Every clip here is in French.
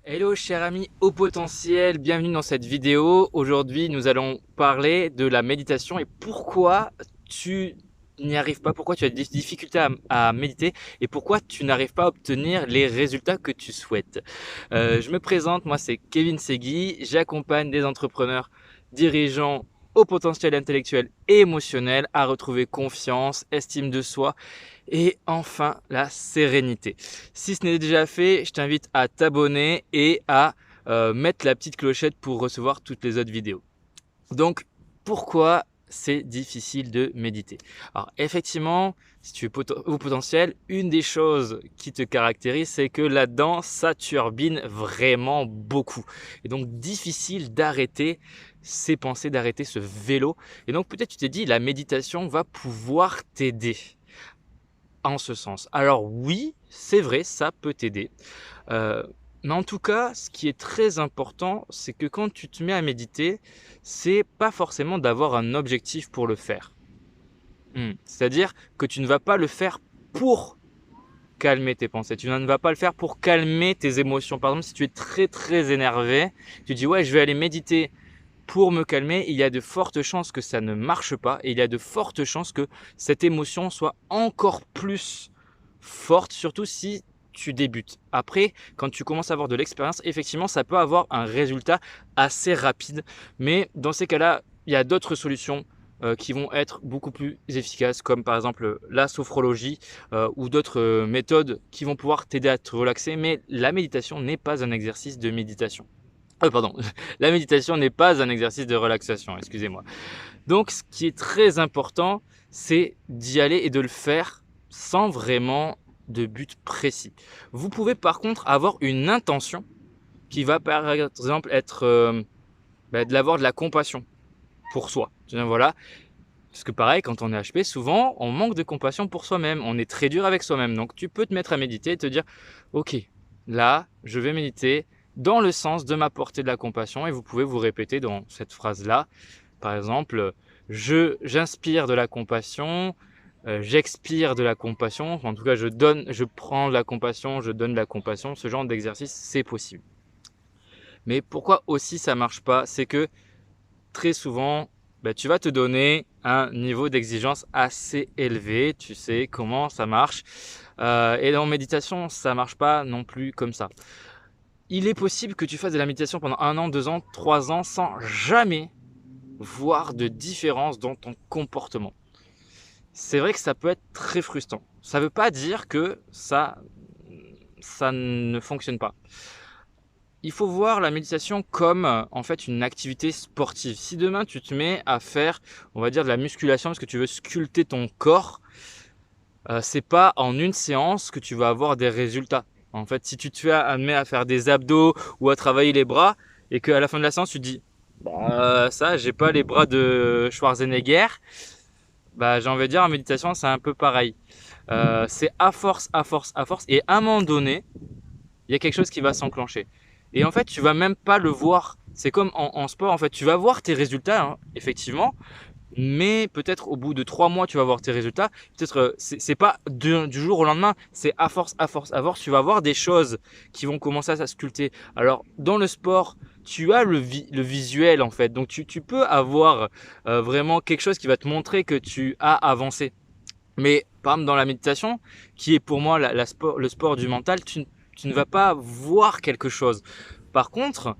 Hello cher ami haut potentiel, bienvenue dans cette vidéo. Aujourd'hui nous allons parler de la méditation et pourquoi tu n'y arrives pas, pourquoi tu as des difficultés à méditer et pourquoi tu n'arrives pas à obtenir les résultats que tu souhaites. Je me présente, moi c'est Kevin Segui, j'accompagne des entrepreneurs, dirigeants au potentiel intellectuel et émotionnel à retrouver confiance, estime de soi et enfin la sérénité. Si ce n'est déjà fait, je t'invite à t'abonner et à mettre la petite clochette pour recevoir toutes les autres vidéos. Donc, pourquoi c'est difficile de méditer? Alors, effectivement, si tu es au potentiel, une des choses qui te caractérise, c'est que là-dedans, ça turbine vraiment beaucoup. Et donc, difficile d'arrêter ces pensées, d'arrêter ce vélo. Et donc, peut-être tu t'es dit, la méditation va pouvoir t'aider en ce sens. Alors oui, c'est vrai, ça peut t'aider. Euh, mais en tout cas, ce qui est très important, c'est que quand tu te mets à méditer, c'est pas forcément d'avoir un objectif pour le faire. C'est-à-dire que tu ne vas pas le faire pour calmer tes pensées. Tu ne vas pas le faire pour calmer tes émotions. Par exemple, si tu es très très énervé, tu dis ouais, je vais aller méditer pour me calmer. Il y a de fortes chances que ça ne marche pas et il y a de fortes chances que cette émotion soit encore plus forte, surtout si tu débutes. Après, quand tu commences à avoir de l'expérience, effectivement, ça peut avoir un résultat assez rapide. Mais dans ces cas-là, il y a d'autres solutions qui vont être beaucoup plus efficaces, comme par exemple la sophrologie ou d'autres méthodes qui vont pouvoir t'aider à te relaxer. Mais la méditation n'est pas un exercice de méditation. Pardon, la méditation n'est pas un exercice de relaxation, excusez-moi. Donc, ce qui est très important, c'est d'y aller et de le faire sans vraiment de but précis. Vous pouvez par contre avoir une intention qui va par exemple être d'avoir de la compassion pour soi. Voilà. Parce que pareil, quand on est HP, souvent, on manque de compassion pour soi-même. On est très dur avec soi-même. Donc, tu peux te mettre à méditer et te dire, ok, là, je vais méditer dans le sens de m'apporter de la compassion. Et vous pouvez vous répéter dans cette phrase-là. Par exemple, j'inspire de la compassion, j'expire de la compassion. En tout cas, je prends de la compassion, je donne de la compassion. Ce genre d'exercice, c'est possible. Mais pourquoi aussi ça marche pas? C'est que très souvent, tu vas te donner un niveau d'exigence assez élevé. Tu sais comment ça marche. Et en méditation, ça marche pas non plus comme ça. Il est possible que tu fasses de la méditation pendant 1 an, 2 ans, 3 ans sans jamais voir de différence dans ton comportement. C'est vrai que ça peut être très frustrant. Ça ne veut pas dire que ça ne fonctionne pas. Il faut voir la méditation comme en fait une activité sportive. Si demain tu te mets à faire, on va dire de la musculation parce que tu veux sculpter ton corps, c'est pas en une séance que tu vas avoir des résultats. En fait, si tu te mets à faire des abdos ou à travailler les bras et qu'à la fin de la séance tu te dis ça, j'ai pas les bras de Schwarzenegger, j'ai envie de dire en méditation c'est un peu pareil. C'est à force, à force, à force, et à un moment donné, il y a quelque chose qui va s'enclencher. Et en fait, tu vas même pas le voir. C'est comme en sport, en fait, tu vas voir tes résultats, hein, effectivement, mais peut-être au bout de 3 mois, tu vas voir tes résultats. Peut-être c'est pas du jour au lendemain, c'est à force, à force, à force. Tu vas voir des choses qui vont commencer à sculpter. Alors, dans le sport, tu as le visuel en fait, donc tu peux avoir vraiment quelque chose qui va te montrer que tu as avancé. Mais par exemple, dans la méditation, qui est pour moi le sport du mental, tu ne vas pas voir quelque chose. Par contre,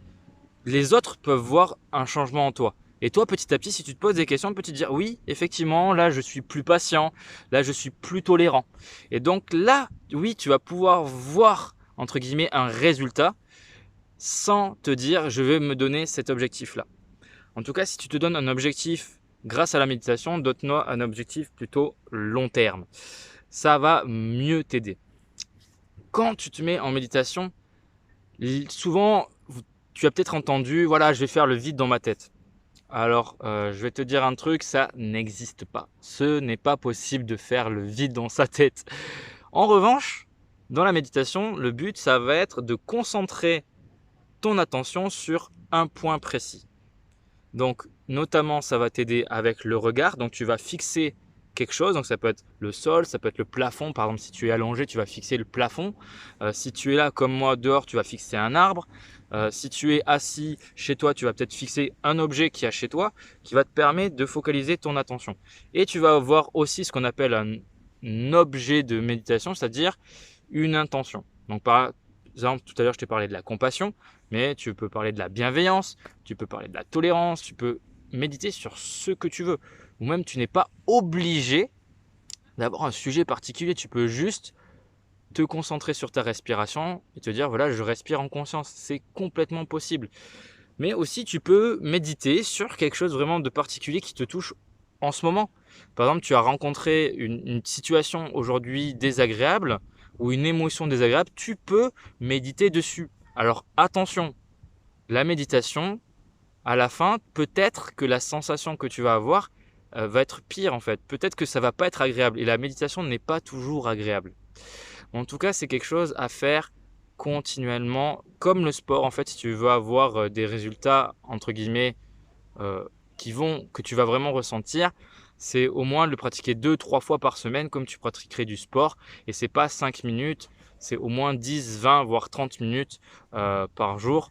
les autres peuvent voir un changement en toi. Et toi, petit à petit, si tu te poses des questions, tu peux te dire oui, effectivement, là, je suis plus patient, là, je suis plus tolérant. Et donc là, oui, tu vas pouvoir voir, entre guillemets, un résultat sans te dire je vais me donner cet objectif-là. En tout cas, si tu te donnes un objectif grâce à la méditation, donne-toi un objectif plutôt long terme. Ça va mieux t'aider. Quand tu te mets en méditation, souvent, tu as peut-être entendu, voilà, je vais faire le vide dans ma tête. Alors, je vais te dire un truc, ça n'existe pas. Ce n'est pas possible de faire le vide dans sa tête. En revanche, dans la méditation, le but, ça va être de concentrer ton attention sur un point précis. Donc, notamment, ça va t'aider avec le regard. Donc, tu vas fixer quelque chose. Donc ça peut être le sol, ça peut être le plafond. Par exemple, si tu es allongé, tu vas fixer le plafond. Si tu es là comme moi dehors, tu vas fixer un arbre. Si tu es assis chez toi, tu vas peut-être fixer un objet qu'il y a chez toi qui va te permettre de focaliser ton attention. Et tu vas avoir aussi ce qu'on appelle un objet de méditation, c'est-à-dire une intention. Donc par exemple, tout à l'heure, je t'ai parlé de la compassion, mais tu peux parler de la bienveillance, tu peux parler de la tolérance, tu peux méditer sur ce que tu veux. Ou même, tu n'es pas obligé d'avoir un sujet particulier. Tu peux juste te concentrer sur ta respiration et te dire, voilà, je respire en conscience. C'est complètement possible. Mais aussi, tu peux méditer sur quelque chose vraiment de particulier qui te touche en ce moment. Par exemple, tu as rencontré une situation aujourd'hui désagréable ou une émotion désagréable, tu peux méditer dessus. Alors attention, la méditation, à la fin, peut-être que la sensation que tu vas avoir va être pire en fait. Peut-être que ça va pas être agréable et la méditation n'est pas toujours agréable. En tout cas, c'est quelque chose à faire continuellement, comme le sport en fait. Si tu veux avoir des résultats entre guillemets que tu vas vraiment ressentir, c'est au moins de le pratiquer 2-3 fois par semaine comme tu pratiquerais du sport. Et c'est pas 5 minutes, c'est au moins 10, 20 voire 30 minutes par jour.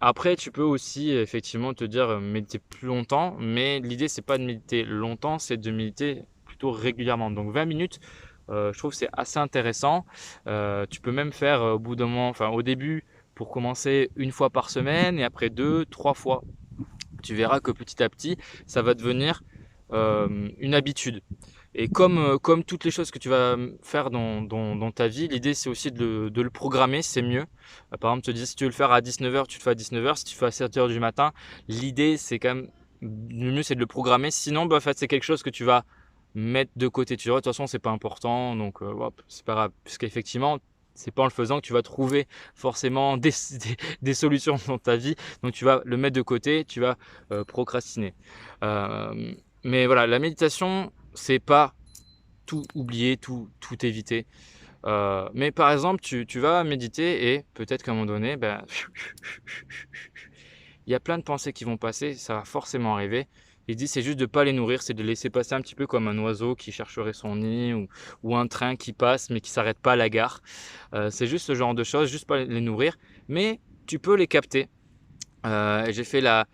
Après, tu peux aussi effectivement te dire méditer plus longtemps, mais l'idée c'est pas de méditer longtemps, c'est de méditer plutôt régulièrement. Donc 20 minutes, je trouve que c'est assez intéressant. Tu peux même faire au bout d'un moment, enfin au début pour commencer une fois par semaine et après 2-3 fois. Tu verras que petit à petit, ça va devenir une habitude. Et comme toutes les choses que tu vas faire dans ta vie, l'idée c'est aussi de le programmer, c'est mieux. Par exemple, te dire si tu veux le faire à 19h, tu le fais à 19h. Si tu le fais à 7h du matin, l'idée c'est quand même, le mieux c'est de le programmer. Sinon, en fait, c'est quelque chose que tu vas mettre de côté. Tu diras, de toute façon, c'est pas important, donc hop, c'est pas grave. Puisqu'effectivement, c'est pas en le faisant que tu vas trouver forcément des solutions dans ta vie. Donc tu vas le mettre de côté, tu vas procrastiner. Mais voilà, la méditation, c'est pas tout oublier, tout éviter. Mais par exemple, tu vas méditer et peut-être qu'à un moment donné, ben, il y a plein de pensées qui vont passer, ça va forcément arriver. L'idée, c'est juste de ne pas les nourrir, c'est de les laisser passer un petit peu comme un oiseau qui chercherait son nid ou un train qui passe mais qui s'arrête pas à la gare. C'est juste ce genre de choses, juste pas les nourrir, mais tu peux les capter. J'ai fait la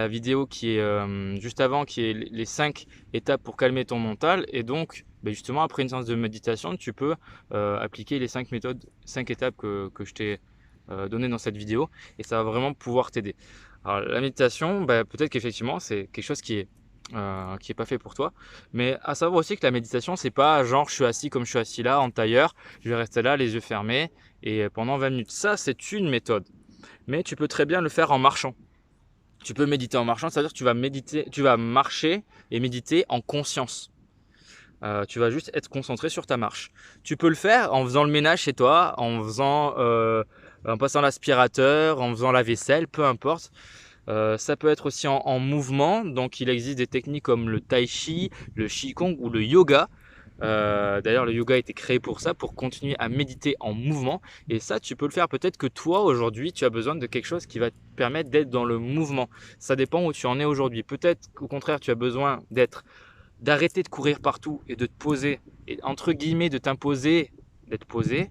vidéo qui est juste avant, qui est les 5 étapes pour calmer ton mental. Et donc, justement, après une séance de méditation, tu peux appliquer les 5 méthodes, 5 étapes que je t'ai données dans cette vidéo. Et ça va vraiment pouvoir t'aider. Alors, la méditation, peut-être qu'effectivement, c'est quelque chose qui est pas fait pour toi. Mais à savoir aussi que la méditation, c'est pas genre je suis assis comme je suis assis là en tailleur, je vais rester là les yeux fermés et pendant 20 minutes. Ça, c'est une méthode. Mais tu peux très bien le faire en marchant. Tu peux méditer en marchant, c'est-à-dire que tu vas marcher et méditer en conscience. Tu vas juste être concentré sur ta marche. Tu peux le faire en faisant le ménage chez toi, en passant l'aspirateur, en faisant la vaisselle, peu importe. Ça peut être aussi en mouvement. Donc il existe des techniques comme le tai chi, le qigong ou le yoga. D'ailleurs, le yoga a été créé pour ça, pour continuer à méditer en mouvement. Et ça, tu peux le faire. Peut-être que toi, aujourd'hui, tu as besoin de quelque chose qui va te permettre d'être dans le mouvement. Ça dépend où tu en es aujourd'hui. Peut-être qu'au contraire, tu as besoin d'arrêter de courir partout et de te poser, et entre guillemets, de t'imposer d'être posé.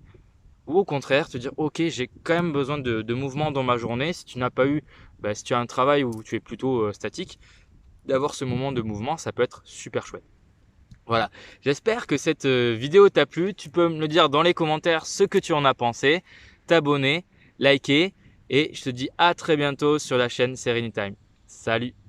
Ou au contraire, te dire, ok, j'ai quand même besoin de mouvement dans ma journée. Si tu n'as pas eu, si tu as un travail où tu es plutôt statique, d'avoir ce moment de mouvement, ça peut être super chouette. Voilà, j'espère que cette vidéo t'a plu. Tu peux me le dire dans les commentaires ce que tu en as pensé, t'abonner, liker et je te dis à très bientôt sur la chaîne Serenity Time. Salut!